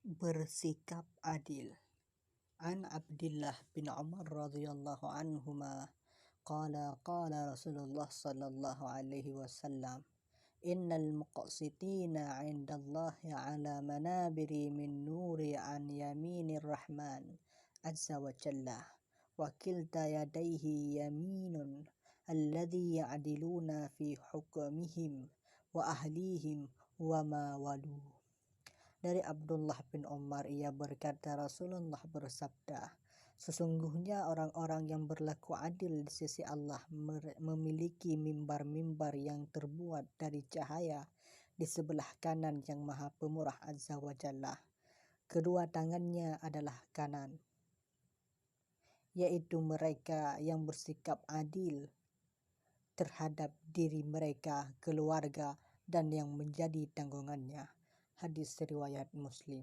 Bersikap adil. An Abdullah bin Umar radhiyallahu anhuma qala Rasulullah sallallahu alaihi wasallam, innal muqsitina 'indallahi 'ala manabiri min nuri an yaminir rahman azza wa jalla wa kilta yadayhi yaminun alladhi ya'diluna fi hukmihim wa ahlihim wa ma walu. Dari Abdullah bin Umar, ia berkata, Rasulullah bersabda, sesungguhnya orang-orang yang berlaku adil di sisi Allah memiliki mimbar-mimbar yang terbuat dari cahaya di sebelah kanan yang Maha Pemurah Azza wa Jalla. Kedua tangannya adalah kanan, yaitu mereka yang bersikap adil terhadap diri mereka, keluarga, dan yang menjadi tanggungannya. Hadis riwayat Muslim.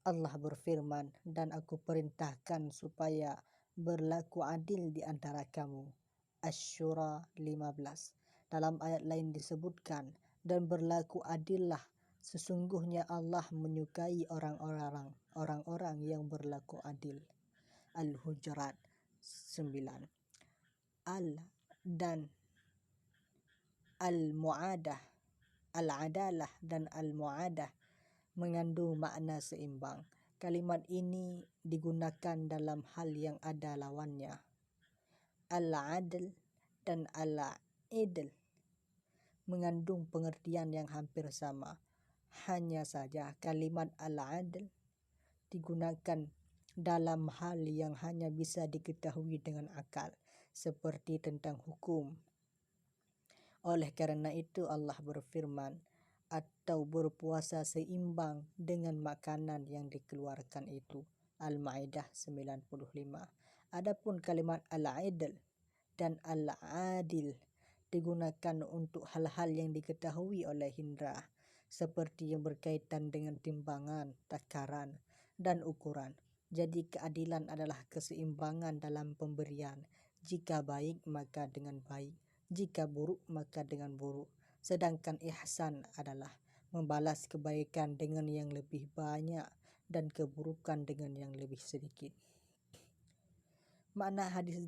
Allah berfirman, dan aku perintahkan supaya berlaku adil di antara kamu. Asy-Syura 15. Dalam ayat lain disebutkan, dan berlaku adillah, sesungguhnya Allah menyukai orang-orang yang berlaku adil. Al-Hujurat 9. Dan al-mu'adah, al-adalah dan al-mu'adah mengandung makna seimbang. Kalimat ini digunakan dalam hal yang ada lawannya. Al-adl dan al-idl mengandung pengertian yang hampir sama. Hanya saja kalimat al-adl digunakan dalam hal yang hanya bisa diketahui dengan akal, seperti tentang hukum. Oleh karena itu Allah berfirman, atau berpuasa seimbang dengan makanan yang dikeluarkan itu. Al-Maidah 95. Adapun kalimat al-idl dan al-adil digunakan untuk hal-hal yang diketahui oleh indera, seperti yang berkaitan dengan timbangan, takaran, dan ukuran. Jadi keadilan adalah keseimbangan dalam pemberian. Jika baik maka dengan baik, jika buruk maka dengan buruk. Sedangkan ihsan adalah membalas kebaikan dengan yang lebih banyak dan keburukan dengan yang lebih sedikit. Makna hadis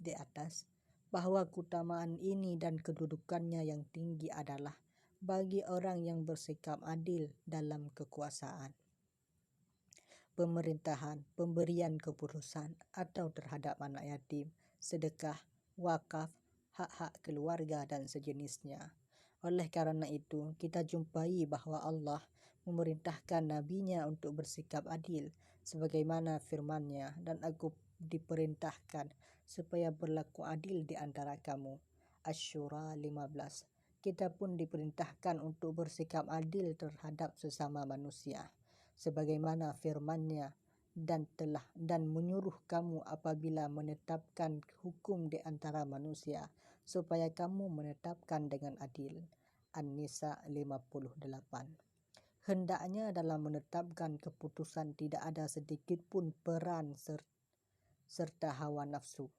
di atas bahwa keutamaan ini dan kedudukannya yang tinggi adalah bagi orang yang bersikap adil dalam kekuasaan, pemerintahan, pemberian keputusan, atau terhadap anak yatim, sedekah, wakaf, hak-hak keluarga, dan sejenisnya. Oleh karena itu, kita jumpai bahwa Allah memerintahkan nabinya untuk bersikap adil, sebagaimana firman-Nya, dan aku diperintahkan supaya berlaku adil di antara kamu. Asy-Syura 15. Kita pun diperintahkan untuk bersikap adil terhadap sesama manusia, sebagaimana firman-Nya, dan menyuruh kamu apabila menetapkan hukum di antara manusia supaya kamu menetapkan dengan adil. An-Nisa 58. Hendaknya dalam menetapkan keputusan tidak ada sedikit pun peran serta hawa nafsu.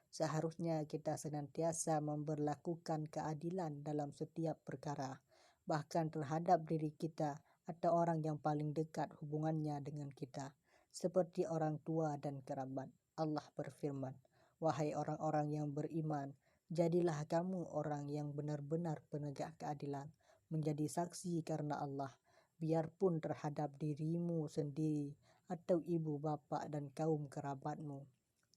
Seharusnya kita senantiasa memberlakukan keadilan dalam setiap perkara, bahkan terhadap diri kita atau orang yang paling dekat hubungannya dengan kita, seperti orang tua dan kerabat. Allah berfirman, wahai orang-orang yang beriman, jadilah kamu orang yang benar-benar penegak keadilan, menjadi saksi karena Allah, biarpun terhadap dirimu sendiri atau ibu bapa dan kaum kerabatmu.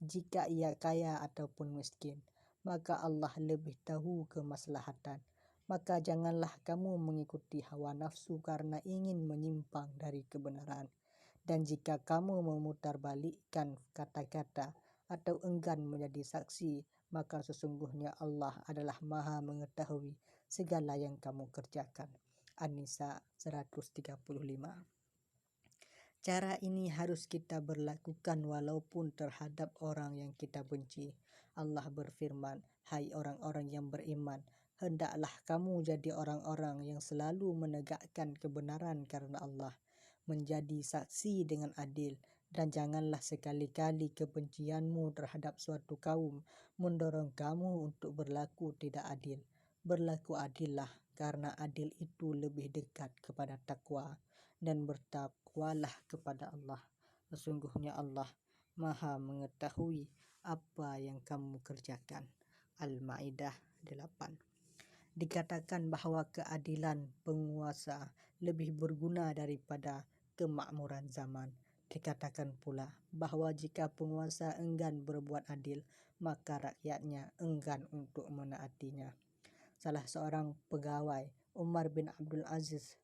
Jika ia kaya ataupun miskin, maka Allah lebih tahu kemaslahatan. Maka janganlah kamu mengikuti hawa nafsu karena ingin menyimpang dari kebenaran. Dan jika kamu memutarbalikkan kata-kata atau enggan menjadi saksi, maka sesungguhnya Allah adalah Maha mengetahui segala yang kamu kerjakan. An-Nisa 135. Cara ini harus kita berlakukan walaupun terhadap orang yang kita benci. Allah berfirman, hai orang-orang yang beriman, hendaklah kamu jadi orang-orang yang selalu menegakkan kebenaran karena Allah, menjadi saksi dengan adil, dan janganlah sekali-kali kebencianmu terhadap suatu kaum mendorong kamu untuk berlaku tidak adil. Berlaku adillah, karena adil itu lebih dekat kepada takwa, dan bertakwalah kepada Allah. Sesungguhnya Allah Maha mengetahui apa yang kamu kerjakan. Al-Maidah 8. Dikatakan bahwa keadilan penguasa lebih berguna daripada kemakmuran zaman. Dikatakan pula bahwa jika penguasa enggan berbuat adil, maka rakyatnya enggan untuk menaatinya. Salah seorang pegawai, Umar bin Abdul Aziz,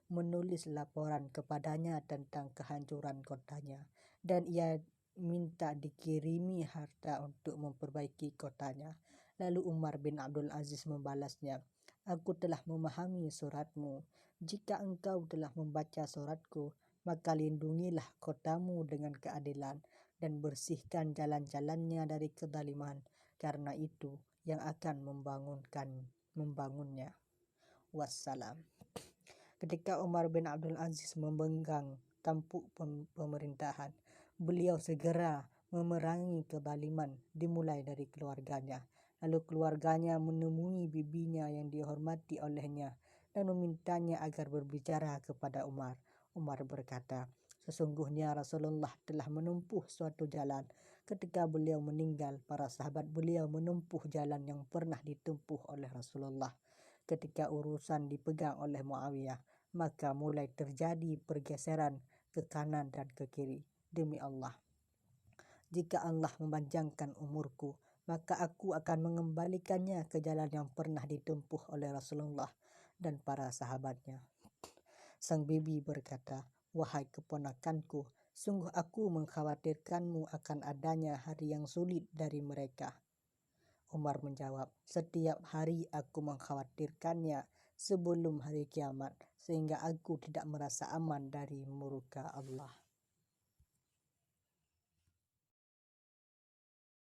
menulis laporan kepadanya tentang kehancuran kotanya, dan ia minta dikirimi harta untuk memperbaiki kotanya. Lalu Umar bin Abdul Aziz membalasnya, "Aku telah memahami suratmu. Jika engkau telah membaca suratku, maka lindungilah kotamu dengan keadilan dan bersihkan jalan-jalannya dari kezaliman, karena itu yang akan membangunnya." Wassalam. Ketika Umar bin Abdul Aziz memegang tampuk pemerintahan, beliau segera memerangi kezaliman dimulai dari keluarganya. Lalu keluarganya menemui bibinya yang dihormati olehnya dan memintanya agar berbicara kepada Umar. Umar berkata, "Sesungguhnya Rasulullah telah menempuh suatu jalan. Ketika beliau meninggal, para sahabat beliau menempuh jalan yang pernah ditempuh oleh Rasulullah. Ketika urusan dipegang oleh Muawiyah, maka mulai terjadi pergeseran ke kanan dan ke kiri. Demi Allah, jika Allah memanjangkan umurku, maka aku akan mengembalikannya ke jalan yang pernah ditempuh oleh Rasulullah dan para sahabatnya." Sang bibi berkata, "Wahai keponakanku, sungguh aku mengkhawatirkanmu akan adanya hari yang sulit dari mereka." Umar menjawab, "Setiap hari aku mengkhawatirkannya sebelum hari kiamat, sehingga aku tidak merasa aman dari murka Allah."